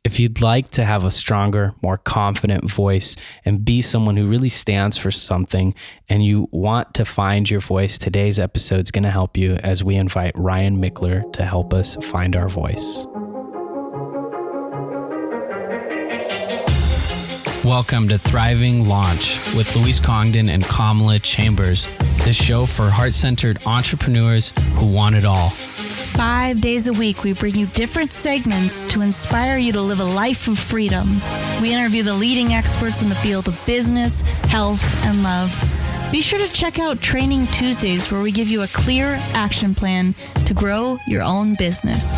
If you'd like to have a stronger, more confident voice and be someone who really stands for something, and you want to find your voice, today's episode is going to help you as we invite Ryan Michler to help us find our voice. Welcome to Thriving Launch with Luis Congdon and Kamala Chambers, the show for heart-centered entrepreneurs who want it all. 5 days a week, we bring you different segments to inspire you to live a life of freedom. We interview the leading experts in the field of business, health, and love. Be sure to check out Training Tuesdays, where we give you a clear action plan to grow your own business.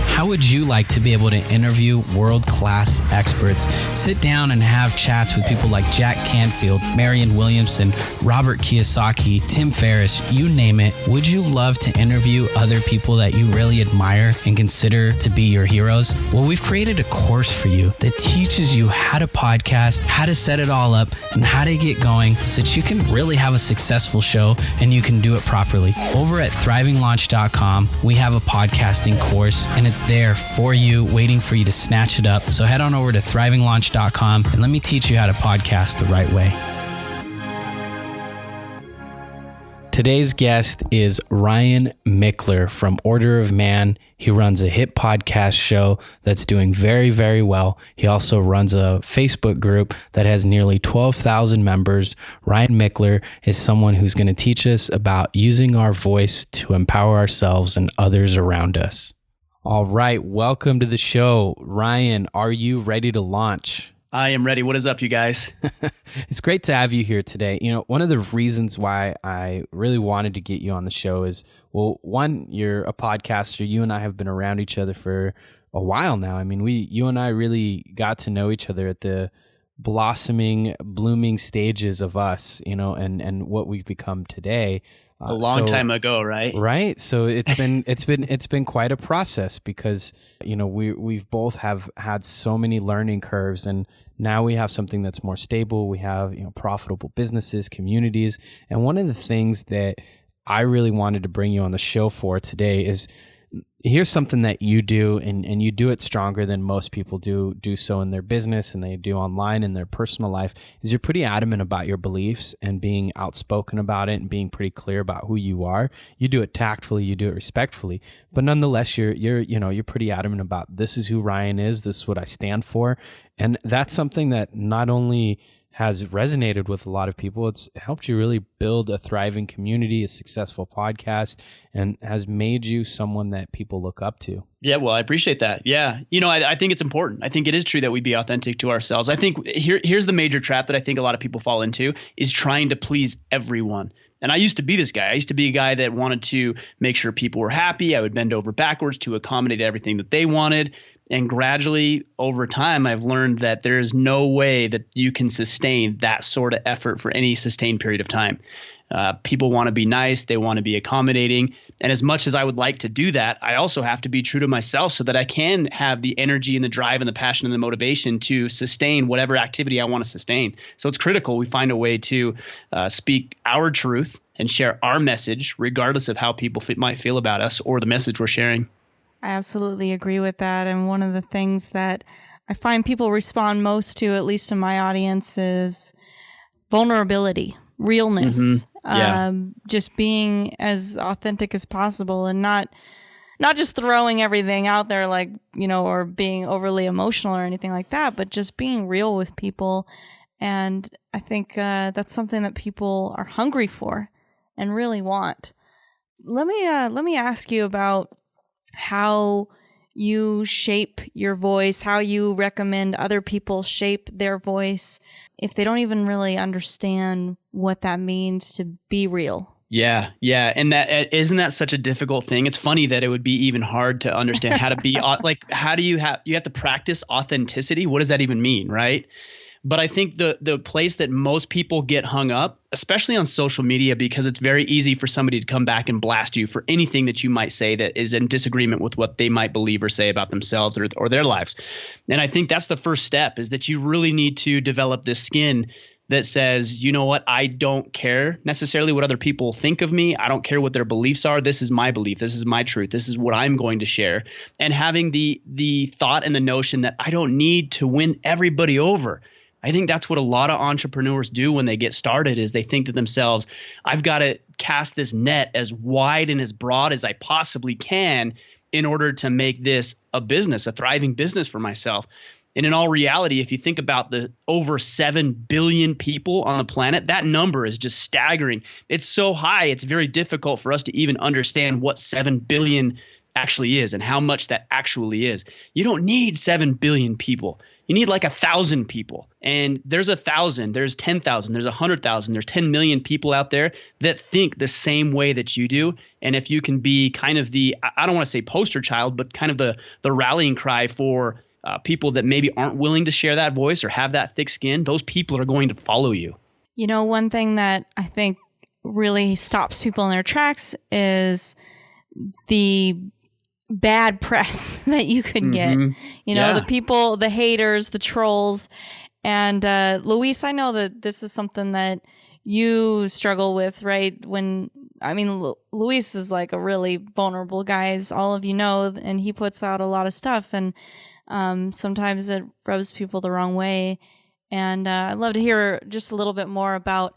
How would you like to be able to interview world-class experts, sit down and have chats with people like Jack Canfield, Marianne Williamson, Robert Kiyosaki, Tim Ferriss, you name it? Would you love to interview other people that you really admire and consider to be your heroes? Well, we've created a course for you that teaches you how to podcast, how to set it all up, and how to get going so that you can really have a successful show and you can do it properly. Over at thrivinglaunch.com, we have a podcasting course, and it's there for you, waiting for you to snatch it up. So head on over to thrivinglaunch.com and let me teach you how to podcast the right way. Today's guest is Ryan Michler from Order of Man. He runs a hit podcast show that's doing very, very well. He also runs a Facebook group that has nearly 12,000 members. Ryan Michler is someone who's going to teach us about using our voice to empower ourselves and others around us. All right, welcome to the show. Ryan, are you ready to launch? I am ready. What is up, you guys? It's great to have you here today. You know, one of the reasons why I really wanted to get you on the show is, well, one, you're a podcaster. You and I have been around each other for a while now. I mean, you and I really got to know each other at the blooming stages of us, you know, and what we've become today. A long time ago, right? Right. So it's been quite a process because, you know, we've both have had so many learning curves, and now we have something that's more stable. We have, you know, profitable businesses, communities. And one of the things that I really wanted to bring you on the show for today is, here's something that you do, and you do it stronger than most people do so in their business and they do online in their personal life, is you're pretty adamant about your beliefs and being outspoken about it and being pretty clear about who you are. You do it tactfully, you do it respectfully, but nonetheless, you're pretty adamant about, this is who Ryan is, this is what I stand for. And that's something that not only has resonated with a lot of people, it's helped you really build a thriving community, a successful podcast, and has made you someone that people look up to. Yeah, well, I appreciate that. Yeah. You know, I think it's important. I think it is true that we be authentic to ourselves. I think here's the major trap that I think a lot of people fall into, is trying to please everyone. And I used to be this guy. I used to be a guy that wanted to make sure people were happy. I would bend over backwards to accommodate everything that they wanted. And gradually over time, I've learned that there is no way that you can sustain that sort of effort for any sustained period of time. People want to be nice. They want to be accommodating. And as much as I would like to do that, I also have to be true to myself so that I can have the energy and the drive and the passion and the motivation to sustain whatever activity I want to sustain. So it's critical we find a way to speak our truth and share our message, regardless of how people might feel about us or the message we're sharing. I absolutely agree with that. And one of the things that I find people respond most to, at least in my audience, is vulnerability, realness, just being as authentic as possible and not just throwing everything out there, like, you know, or being overly emotional or anything like that, but just being real with people. And I think that's something that people are hungry for and really want. Let me ask you about how you shape your voice, how you recommend other people shape their voice if they don't even really understand what that means to be real. Yeah. And isn't that such a difficult thing? It's funny that it would be even hard to understand how to be like, how do you have to practice authenticity? What does that even mean? Right. But I think the place that most people get hung up, especially on social media, because it's very easy for somebody to come back and blast you for anything that you might say that is in disagreement with what they might believe or say about themselves or their lives. And I think that's the first step, is that you really need to develop this skin that says, you know what, I don't care necessarily what other people think of me. I don't care what their beliefs are. This is my belief. This is my truth. This is what I'm going to share. And having the thought and the notion that I don't need to win everybody over. I think that's what a lot of entrepreneurs do when they get started is they think to themselves, I've got to cast this net as wide and as broad as I possibly can in order to make this a business, a thriving business for myself. And in all reality, if you think about the over 7 billion people on the planet, that number is just staggering. It's so high, it's very difficult for us to even understand what 7 billion actually is and how much that actually is. You don't need 7 billion people. You need like 1,000 people. And there's 1,000, there's 10,000, there's 100,000, there's 10 million people out there that think the same way that you do. And if you can be kind of the, I don't want to say poster child, but kind of the rallying cry for people that maybe aren't willing to share that voice or have that thick skin, those people are going to follow you. You know, one thing that I think really stops people in their tracks is the bad press that you could get. You know, the people, the haters, the trolls. And Luis, I know that this is something that you struggle with, right? Luis is like a really vulnerable guy, as all of you know, and he puts out a lot of stuff. And sometimes it rubs people the wrong way. And I'd love to hear just a little bit more about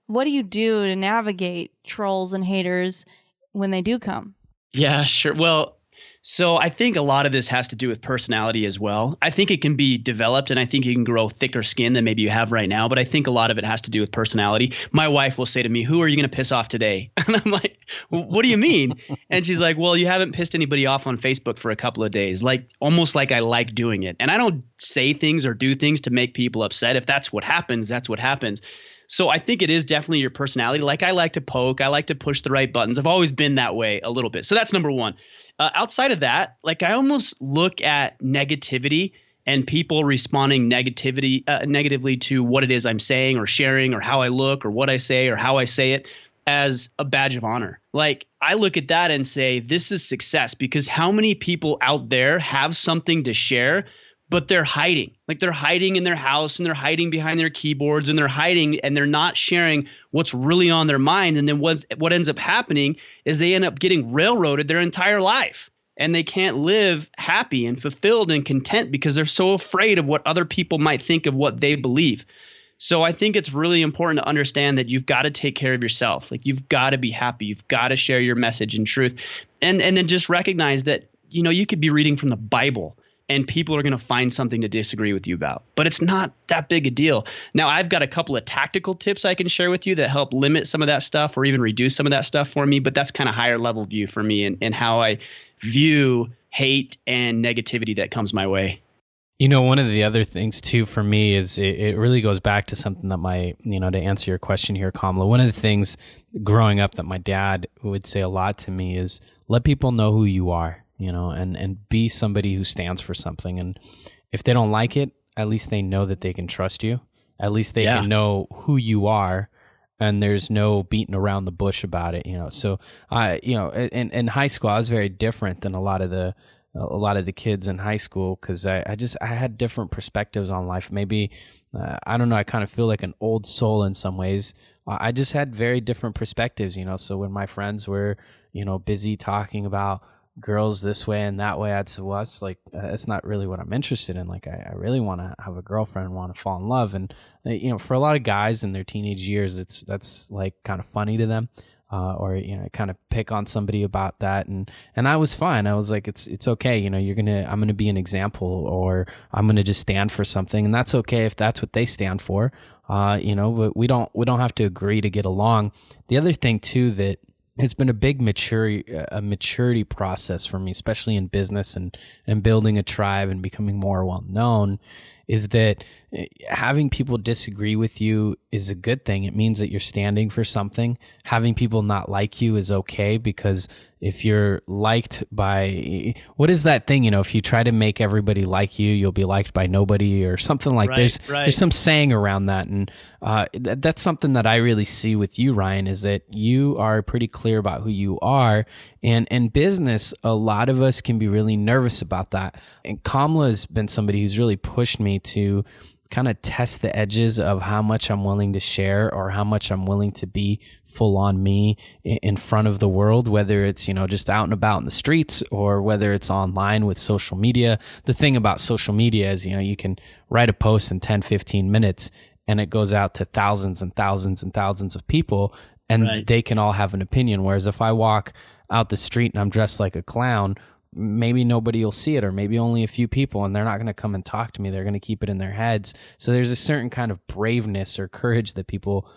what do you do to navigate trolls and haters when they do come? Yeah, sure. Well, so I think a lot of this has to do with personality as well. I think it can be developed and I think you can grow thicker skin than maybe you have right now. But I think a lot of it has to do with personality. My wife will say to me, who are you going to piss off today? And I'm like, well, what do you mean? And she's like, well, you haven't pissed anybody off on Facebook for a couple of days, like almost like I like doing it. And I don't say things or do things to make people upset. If that's what happens, that's what happens. So I think it is definitely your personality. Like I like to poke. I like to push the right buttons. I've always been that way a little bit. So that's number one. Outside of that, like I almost look at negativity and people responding negatively to what it is I'm saying or sharing or how I look or what I say or how I say it as a badge of honor. Like I look at that and say, this is success, because how many people out there have something to share, but they're hiding. Like they're hiding in their house and they're hiding behind their keyboards and they're hiding and they're not sharing what's really on their mind. And then what ends up happening is they end up getting railroaded their entire life and they can't live happy and fulfilled and content because they're so afraid of what other people might think of what they believe. So I think it's really important to understand that you've got to take care of yourself. Like you've got to be happy. You've got to share your message and truth. And then just recognize that, you know, you could be reading from the Bible and people are going to find something to disagree with you about. But it's not that big a deal. Now, I've got a couple of tactical tips I can share with you that help limit some of that stuff or even reduce some of that stuff for me. But that's kind of higher level view for me and how I view hate and negativity that comes my way. You know, one of the other things too for me is it really goes back to something that to answer your question here, Kamala, one of the things growing up that my dad would say a lot to me is let people know who you are. And be somebody who stands for something. And if they don't like it, at least they know that they can trust you. At least they can know who you are, and there's no beating around the bush about it. So in high school, I was very different than a lot of the kids in high school because I had different perspectives on life. Maybe I don't know. I kind of feel like an old soul in some ways. I just had very different perspectives. So when my friends were busy talking about girls this way and that way, I'd say, well, it's not really what I'm interested in. Like, I really want to have a girlfriend, want to fall in love. And, for a lot of guys in their teenage years, that's like kind of funny to them. Or kind of pick on somebody about that, and I was fine. I was like, it's okay. I'm gonna be an example, or I'm gonna just stand for something, and that's okay if that's what they stand for. But we don't have to agree to get along. The other thing too that it's been a big maturity process for me, especially in business and building a tribe and becoming more well known, is that having people disagree with you is a good thing. It means that you're standing for something. Having people not like you is okay, because if you're liked by, what is that thing? If you try to make everybody like you, you'll be liked by nobody, or something like. There's some saying around that, and that's something that I really see with you, Ryan, is that you are pretty clear about who you are. And in business, a lot of us can be really nervous about that. And Kamala has been somebody who's really pushed me to kind of test the edges of how much I'm willing to share or how much I'm willing to be full on me in front of the world, whether it's, just out and about in the streets or whether it's online with social media. The thing about social media is, you can write a post in 10, 15 minutes and it goes out to thousands and thousands and thousands of people, and they can all have an opinion. Whereas if I walk out the street and I'm dressed like a clown, maybe nobody will see it, or maybe only a few people, and they're not going to come and talk to me. They're going to keep it in their heads. So there's a certain kind of braveness or courage that people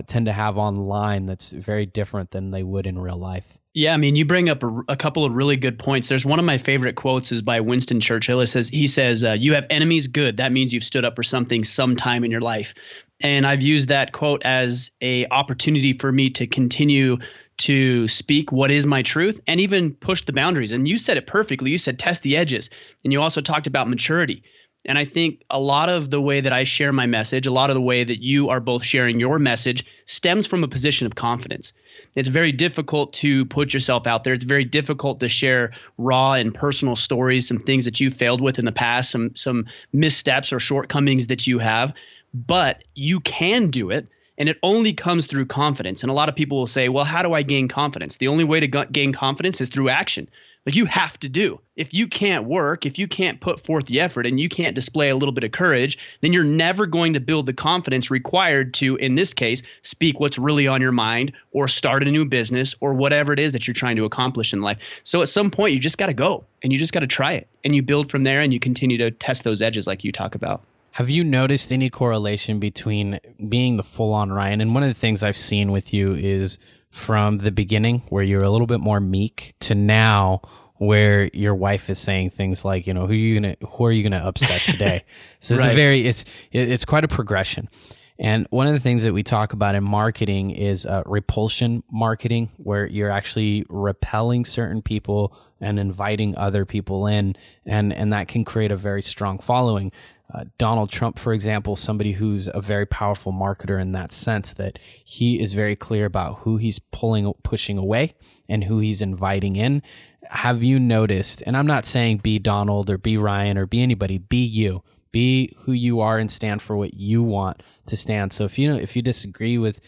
tend to have online that's very different than they would in real life. Yeah, I mean, you bring up a couple of really good points. There's one of my favorite quotes is by Winston Churchill. He says, you have enemies, good. That means you've stood up for something sometime in your life. And I've used that quote as a opportunity for me to continue to speak what is my truth and even push the boundaries. And you said it perfectly. You said test the edges. And you also talked about maturity. And I think a lot of the way that I share my message, a lot of the way that you are both sharing your message stems from a position of confidence. It's very difficult to put yourself out there. It's very difficult to share raw and personal stories, some things that you failed with in the past, some missteps or shortcomings that you have. But you can do it. And it only comes through confidence. And a lot of people will say, well, how do I gain confidence? The only way to gain confidence is through action. Like, you have to do. If you can't work, if you can't put forth the effort and you can't display a little bit of courage, then you're never going to build the confidence required to, in this case, speak what's really on your mind or start a new business or whatever it is that you're trying to accomplish in life. So at some point, you just got to go and you just got to try it, and you build from there and you continue to test those edges like you talk about. Have you noticed any correlation between being the full-on Ryan? And one of the things I've seen with you is from the beginning where you're a little bit more meek to now where your wife is saying things like, who are you gonna upset today? So it's it's quite a progression. And one of the things that we talk about in marketing is repulsion marketing, where you're actually repelling certain people and inviting other people in, and that can create a very strong following. Donald Trump, for example, somebody who's a very powerful marketer in that sense, that he is very clear about who he's pushing away and who he's inviting in. Have you noticed, and I'm not saying be Donald or be Ryan or be anybody, be you. Be who you are and stand for what you want to stand. So if you disagree with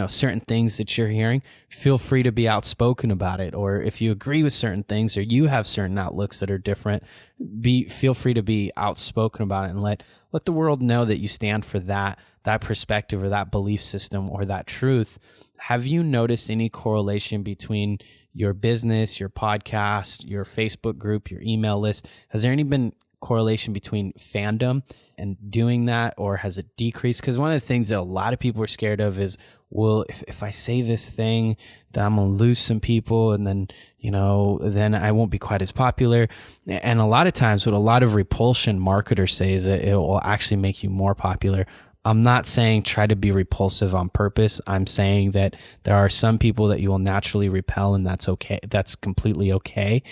certain things that you're hearing, feel free to be outspoken about it. Or if you agree with certain things or you have certain outlooks that are different, feel free to be outspoken about it and let the world know that you stand for that perspective or that belief system or that truth. Have you noticed any correlation between your business, your podcast, your Facebook group, your email list? Has there any been correlation between fandom and doing that, or has it decreased? Because one of the things that a lot of people are scared of is, well, if I say this thing, then I'm going to lose some people, and then, then I won't be quite as popular. And a lot of times what a lot of repulsion marketers say is that it will actually make you more popular. I'm not saying try to be repulsive on purpose. I'm saying that there are some people that you will naturally repel, and that's okay. That's completely okay.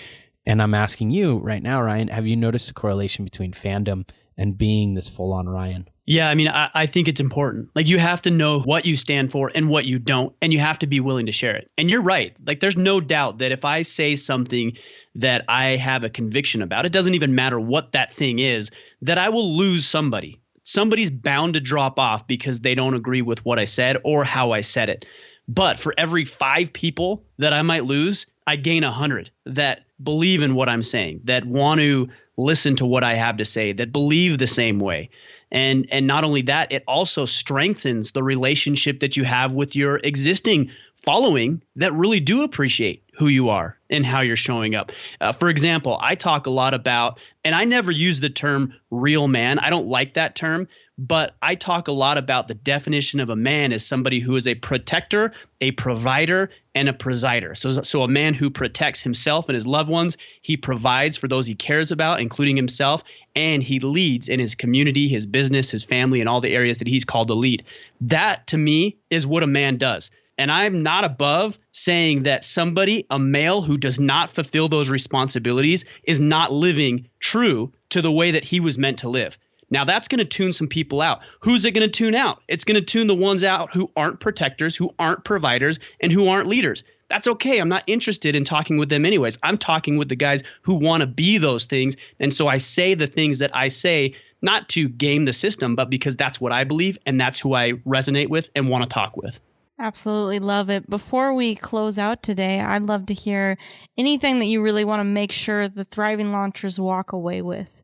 And I'm asking you right now, Ryan, have you noticed a correlation between fandom and being this full-on Ryan? Yeah, I mean, I think it's important. Like, you have to know what you stand for and what you don't, and you have to be willing to share it. And you're right. Like, there's no doubt that if I say something that I have a conviction about, it doesn't even matter what that thing is, that I will lose somebody. Somebody's bound to drop off because they don't agree with what I said or how I said it. But for every 5 people that I might lose, I gain 100 that believe in what I'm saying, that want to listen to what I have to say, that believe the same way. And not only that, it also strengthens the relationship that you have with your existing following that really do appreciate who you are and how you're showing up. For example, I talk a lot about, and I never use the term real man. I don't like that term, but I talk a lot about the definition of a man as somebody who is a protector, a provider, and a presider. So a man who protects himself and his loved ones, he provides for those he cares about, including himself, and he leads in his community, his business, his family, and all the areas that he's called to lead. That, to me, is what a man does. And I'm not above saying that somebody, a male who does not fulfill those responsibilities, is not living true to the way that he was meant to live. Now, that's going to tune some people out. Who's it going to tune out? It's going to tune the ones out who aren't protectors, who aren't providers, and who aren't leaders. That's okay. I'm not interested in talking with them anyways. I'm talking with the guys who want to be those things. And so I say the things that I say not to game the system, but because that's what I believe and that's who I resonate with and want to talk with. Absolutely love it. Before we close out today, I'd love to hear anything that you really want to make sure the Thriving Launchers walk away with.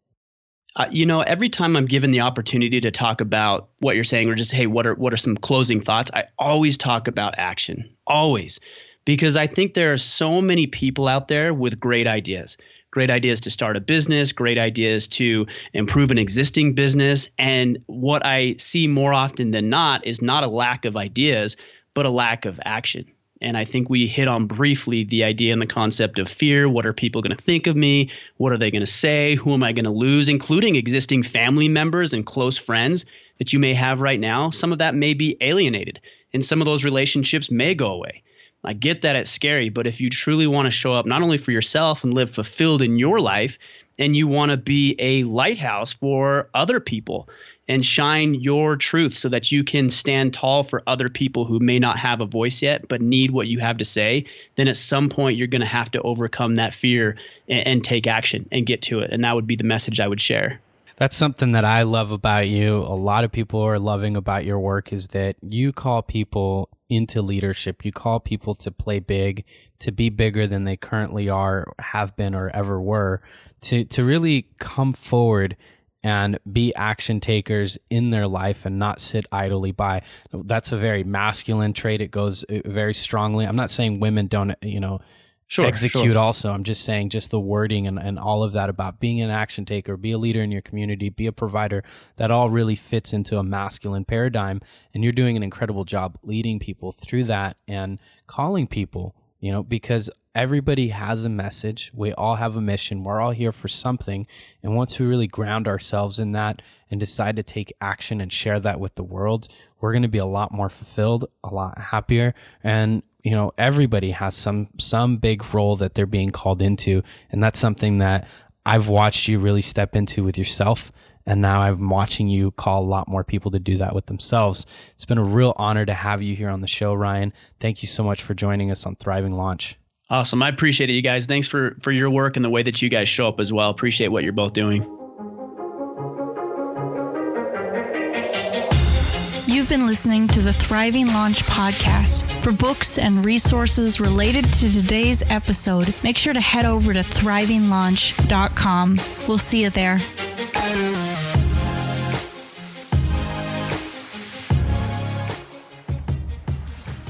Every time I'm given the opportunity to talk about what you're saying, or just, hey, what are some closing thoughts? I always talk about action, always, because I think there are so many people out there with great ideas to start a business, great ideas to improve an existing business. And what I see more often than not is not a lack of ideas, but a lack of action. And I think we hit on briefly the idea and the concept of fear. What are people going to think of me? What are they going to say? Who am I going to lose? Including existing family members and close friends that you may have right now. Some of that may be alienated, and some of those relationships may go away. I get that it's scary, but if you truly want to show up not only for yourself and live fulfilled in your life, and you want to be a lighthouse for other people and shine your truth so that you can stand tall for other people who may not have a voice yet but need what you have to say, then at some point you're going to have to overcome that fear and take action and get to it. And that would be the message I would share. That's something that I love about you. A lot of people are loving about your work is that you call people into leadership. You call people to play big, to be bigger than they currently are, have been, or ever were, to really come forward and be action takers in their life and not sit idly by. That's a very masculine trait. It goes very strongly. I'm not saying women don't, execute also. I'm just saying just the wording and all of that about being an action taker, be a leader in your community, be a provider, that all really fits into a masculine paradigm. And you're doing an incredible job leading people through that and calling people, because everybody has a message. We all have a mission. We're all here for something. And once we really ground ourselves in that and decide to take action and share that with the world, we're going to be a lot more fulfilled, a lot happier. And everybody has some big role that they're being called into. And that's something that I've watched you really step into with yourself. And now I'm watching you call a lot more people to do that with themselves. It's been a real honor to have you here on the show, Ryan. Thank you so much for joining us on Thriving Launch. Awesome. I appreciate it, you guys. Thanks for your work and the way that you guys show up as well. Appreciate what you're both doing. You've been listening to the Thriving Launch podcast. For books and resources related to today's episode, make sure to head over to thrivinglaunch.com. We'll see you there.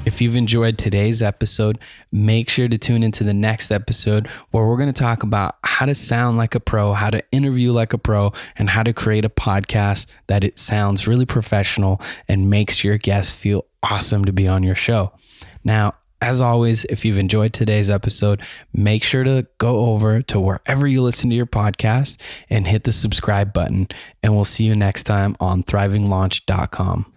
If you've enjoyed today's episode, make sure to tune into the next episode where we're going to talk about how to sound like a pro, how to interview like a pro, and how to create a podcast that it sounds really professional and makes your guests feel awesome to be on your show. Now, as always, if you've enjoyed today's episode, make sure to go over to wherever you listen to your podcast and hit the subscribe button. And we'll see you next time on thrivinglaunch.com.